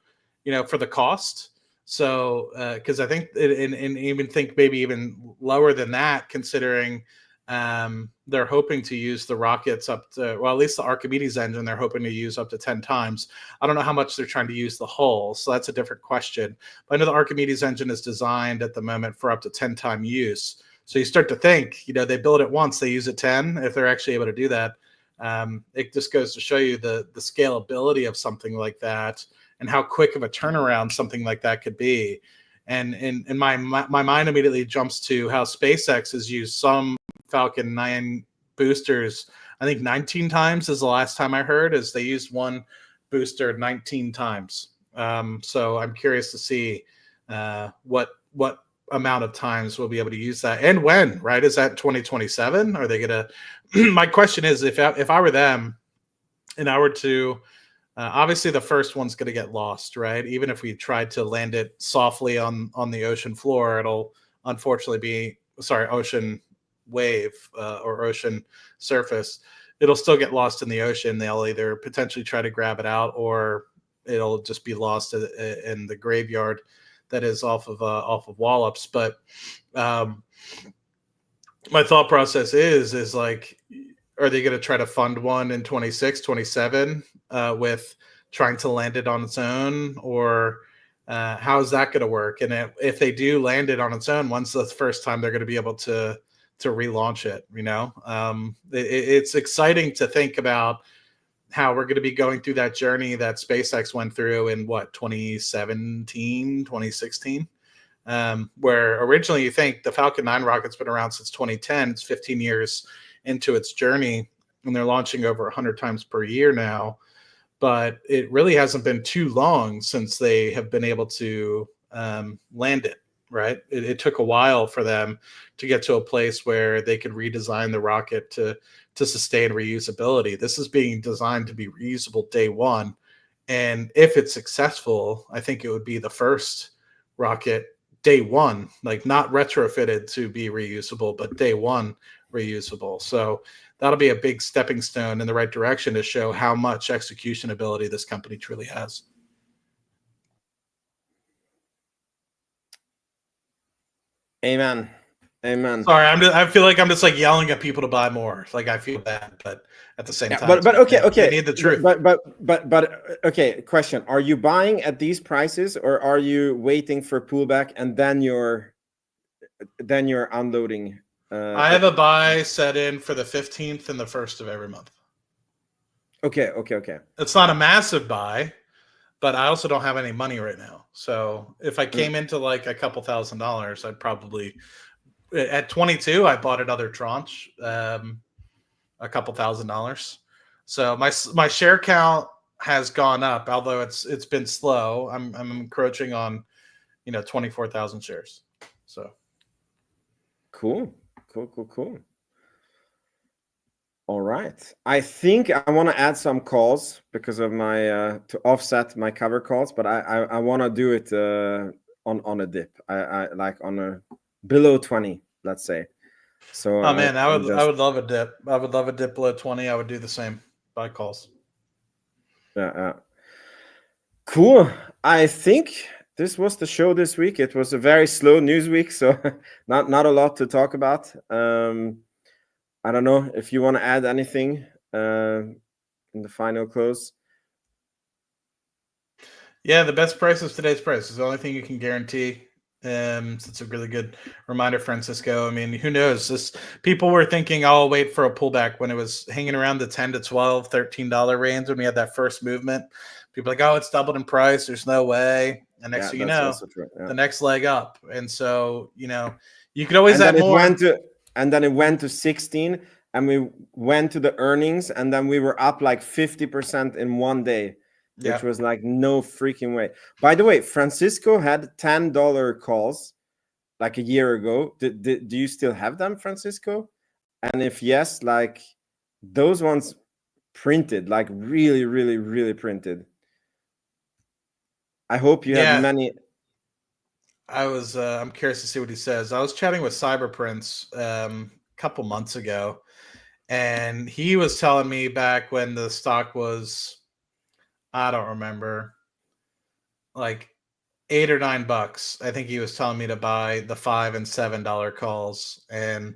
Speaker 1: for the cost. So, because I think, and even think maybe even lower than that, considering they're hoping to use the rockets up to, well, at least the Archimedes engine, they're hoping to use up to 10 times. I don't know how much they're trying to use the hull, so that's a different question. But I know the Archimedes engine is designed at the moment for up to 10-time use. So you start to think, they build it once, they use it 10, if they're actually able to do that. It just goes to show you the scalability of something like that and how quick of a turnaround something like that could be. And my mind immediately jumps to how SpaceX has used some Falcon 9 boosters, I think 19 times is the last time I heard, is they used one booster 19 times. So I'm curious to see what amount of times we'll be able to use that, and when, right? Is that 2027? Are they gonna my question is, if I were them and I were to obviously the first one's going to get lost, right? Even if we tried to land it softly on the ocean floor, it'll unfortunately be ocean wave or ocean surface. It'll still get lost in the ocean. They'll either potentially try to grab it out, or it'll just be lost in the graveyard that is off of Wallops. But my thought process is like, Or are they going to try to fund one in 26, 27 with trying to land it on its own? Or how is that going to work? And if they do land it on its own, when's the first time they're going to be able to relaunch it? It's exciting to think about how we're going to be going through that journey that SpaceX went through in 2017, 2016, where originally you think the Falcon 9 rocket's been around since 2010. It's 15 years into its journey, and they're launching over 100 times per year now. But it really hasn't been too long since they have been able to land it, right? It took a while for them to get to a place where they could redesign the rocket to sustain reusability. This is being designed to be reusable day one. And if it's successful, I think it would be the first rocket day one, like not retrofitted to be reusable, but day one reusable. So that'll be a big stepping stone in the right direction to show how much execution ability this company truly has.
Speaker 2: Amen. Amen.
Speaker 1: Sorry, I feel like I'm just like yelling at people to buy more. Like I feel bad, but at the same time,
Speaker 2: but okay.
Speaker 1: I need the truth.
Speaker 2: But okay. Question: are you buying at these prices, or are you waiting for pullback and then you're unloading?
Speaker 1: I have a buy set in for the 15th and the 1st of every month.
Speaker 2: Okay.
Speaker 1: It's not a massive buy, but I also don't have any money right now. So if I came into like a couple $1,000s, I'd probably. At 22, I bought another tranche, a couple $1,000s. So my share count has gone up, although it's been slow. I'm encroaching on 24,000 shares. So
Speaker 2: cool. All right. I think I want to add some calls because of my to offset my cover calls, but I want to do it on a dip. I like on a below 20, let's say. So
Speaker 1: I would love a dip. I would love a dip below 20. I would do the same. Buy calls.
Speaker 2: Yeah. Cool. I think this was the show this week. It was a very slow news week, so not a lot to talk about. I don't know if you want to add anything in the final close.
Speaker 1: Yeah, the best price is today's price. It's the only thing you can guarantee. So it's a really good reminder, Francisco. I mean, who knows? People were thinking, I'll wait for a pullback when it was hanging around the $10 to $12, $13 range when we had that first movement. People are like, oh, it's doubled in price. There's no way. And next thing you know, the next leg up. And so, you could always add more.
Speaker 2: And then it went to 16, and we went to the earnings, and then we were up like 50% in one day. Which was like no freaking way. By the way, Francisco had $10 calls like a year ago. Do you still have them, Francisco? And if yes, like those ones printed, like really, really, really printed. I hope you have many.
Speaker 1: I'm curious to see what he says. I was chatting with Cyberprince a couple months ago, and he was telling me back when the stock was, I don't remember, like $8 or $9. I think he was telling me to buy the $5 and $7 calls, and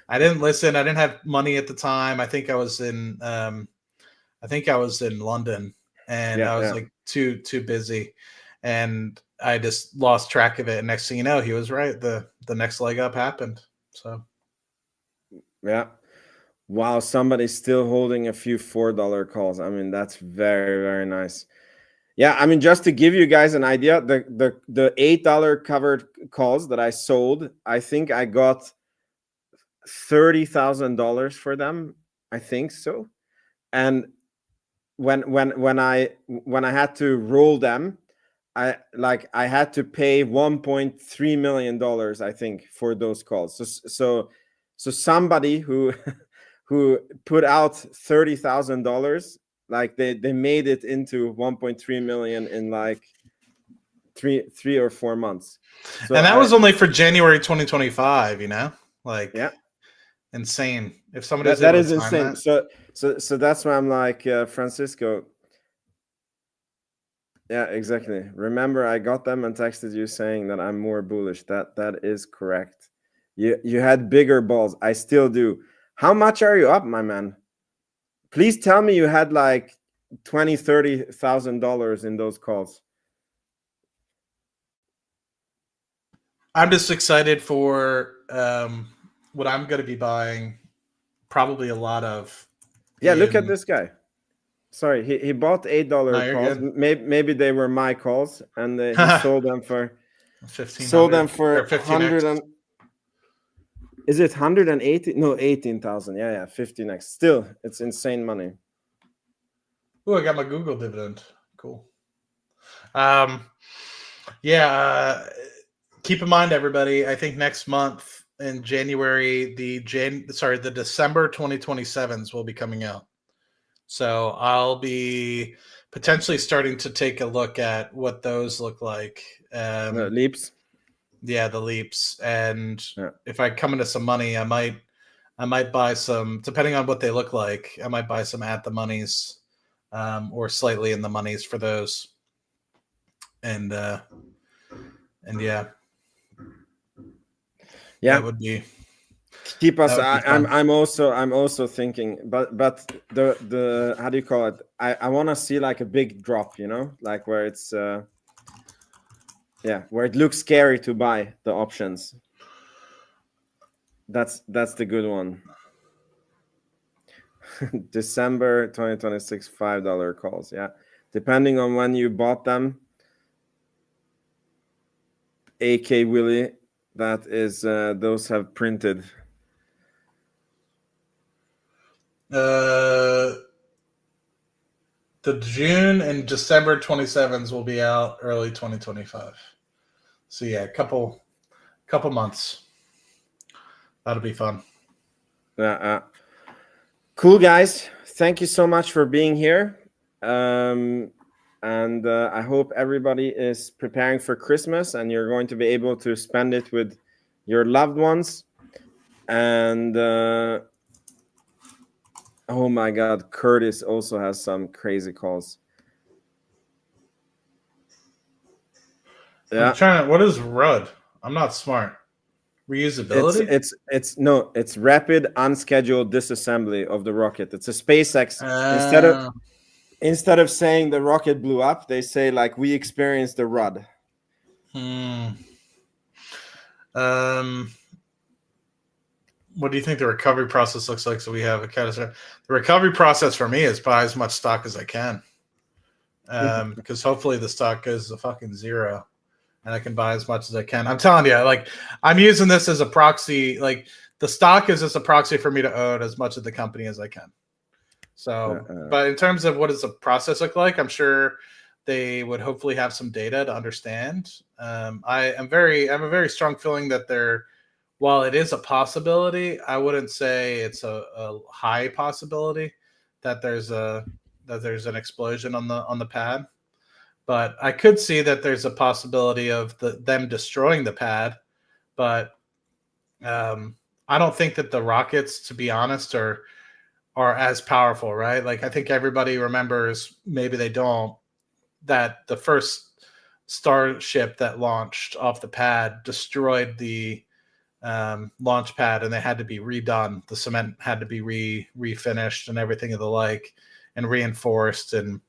Speaker 1: I didn't listen. I didn't have money at the time. I think I was in London, and I was like too busy, and I just lost track of it. And next thing you know, he was right. The next leg up happened. So
Speaker 2: yeah. Wow, somebody's still holding a few $4 calls. I mean, that's very, very nice. Yeah, I mean, just to give you guys an idea, the $8 covered calls that I sold, I think I got $30,000 for them. I think so. And when I had to roll them, I had to pay $1.3 million, I think, for those calls. So somebody who put out $30,000, like they made it into 1.3 million in like three or 4 months. So
Speaker 1: and that was only for January 2025, like insane. If somebody
Speaker 2: that is insane. So that's why I'm like, Francisco. Yeah, exactly. Remember, I got them and texted you saying that I'm more bullish. That is correct. You had bigger balls. I still do. How much are you up, my man? Please tell me you had like $20,000-$30,000 in those calls.
Speaker 1: I'm just excited for what I'm going to be buying. Probably a lot of.
Speaker 2: Yeah, look at this guy. Sorry, he bought $8 calls. Maybe they were my calls, and he sold them for
Speaker 1: 15.
Speaker 2: Sold them for
Speaker 1: 100
Speaker 2: and is it 180? No, 18,000. Yeah, 15x. Still, it's insane money.
Speaker 1: Oh, I got my Google dividend. Cool. Keep in mind, everybody. I think next month in January, the December 2027s will be coming out. So I'll be potentially starting to take a look at what those look like.
Speaker 2: The leaps.
Speaker 1: Yeah, the leaps. And if I come into some money, I might buy some, depending on what they look like, I might buy some at the monies or slightly in the monies for those. And yeah.
Speaker 2: Yeah,
Speaker 1: that would be
Speaker 2: keep us. I'm also thinking, but the how do you call it? I want to see like a big drop, like where it's where it looks scary to buy the options. That's the good one. December 2026, $5 calls. Yeah, depending on when you bought them. AK Willie. That is, those have printed.
Speaker 1: The June and December 27s will be out early 2025. So yeah, couple months. That'll be fun.
Speaker 2: Cool, guys. Thank you so much for being here. And I hope everybody is preparing for Christmas and you're going to be able to spend it with your loved ones. And oh my God, Curtis also has some crazy calls.
Speaker 1: Yeah. I'm trying to, what is RUD? I'm not smart. Reusability?
Speaker 2: It's rapid unscheduled disassembly of the rocket. It's a SpaceX. Instead of saying the rocket blew up, they say like we experienced the RUD.
Speaker 1: What do you think the recovery process looks like? So we have a catastrophe. The recovery process for me is buy as much stock as I can, because hopefully the stock goes to fucking zero, and I can buy as much as I can. I'm telling you, like I'm using this as a proxy. Like the stock is just a proxy for me to own as much of the company as I can. So, but in terms of what does the process look like, I'm sure they would hopefully have some data to understand. I have a very strong feeling that while it is a possibility, I wouldn't say it's a high possibility that there's an explosion on the pad. But I could see that there's a possibility of them destroying the pad. But I don't think that the rockets, to be honest, are as powerful, right? Like I think everybody remembers, maybe they don't, that the first Starship that launched off the pad destroyed the launch pad, and they had to be redone. The cement had to be refinished and everything of the like, and reinforced and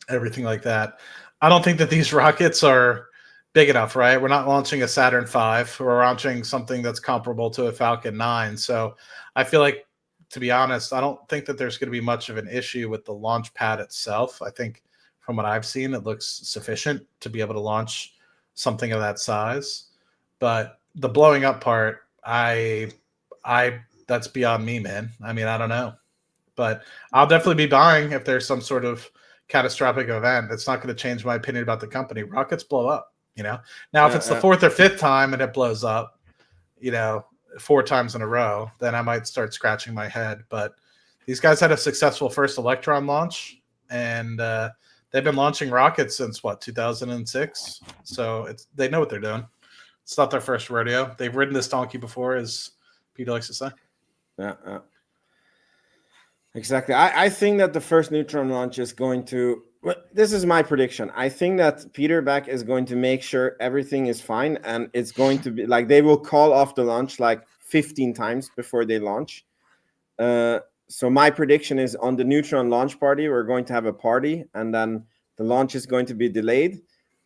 Speaker 1: everything like that. I don't think that these rockets are big enough, right? We're not launching a Saturn V. We're launching something that's comparable to a Falcon 9. So I feel like, to be honest, I don't think that there's going to be much of an issue with the launch pad itself. I think from what I've seen, it looks sufficient to be able to launch something of that size. But the blowing up part, that's beyond me, man. I mean, I don't know. But I'll definitely be buying if there's some sort of catastrophic event. It's not going to change my opinion about the company. Rockets blow up, Now, if it's the fourth or fifth time and it blows up, 4 times in a row, then I might start scratching my head. But these guys had a successful first Electron launch, and they've been launching rockets since 2006. So they know what they're doing. It's not their first rodeo. They've ridden this donkey before, as Peter likes to say.
Speaker 2: Yeah. Exactly. I think that the first Neutron launch is going to. This is my prediction. I think that Peter Beck is going to make sure everything is fine, and it's going to be like they will call off the launch like 15 times before they launch. so my prediction is on the Neutron launch party, we're going to have a party, and then the launch is going to be delayed,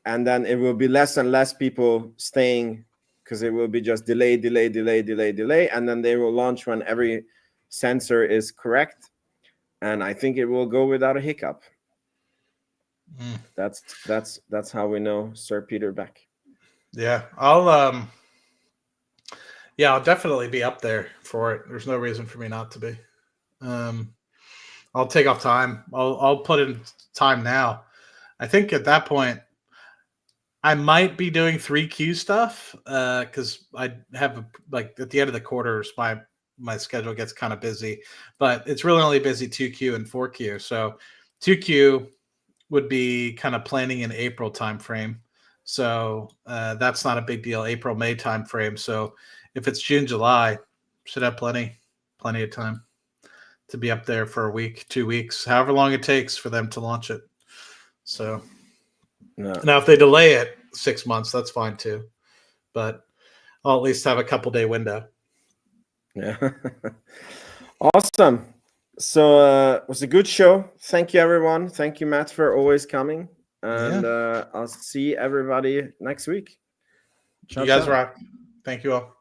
Speaker 2: and then it will be less and less people staying because it will be just delay, and then they will launch when every sensor is correct, and I think it will go without a hiccup. That's how we know Sir Peter back.
Speaker 1: Yeah, I'll definitely be up there for it. There's no reason for me not to be. I'll take off time. I'll put in time now. I think at that point I might be doing 3Q stuff because I have like at the end of the quarters my schedule gets kind of busy, but it's really only busy 2Q and 4Q. So 2Q would be kind of planning in April timeframe. So that's not a big deal. April, May timeframe. So if it's June, July, should have plenty of time to be up there for a week, 2 weeks, however long it takes for them to launch it. So now if they delay it 6 months, that's fine too. But I'll at least have a couple day window.
Speaker 2: Yeah. Awesome. So it was a good show. Thank you, everyone. Thank you, Matt, for always coming. And I'll see everybody next week.
Speaker 1: You guys rock. Thank you all.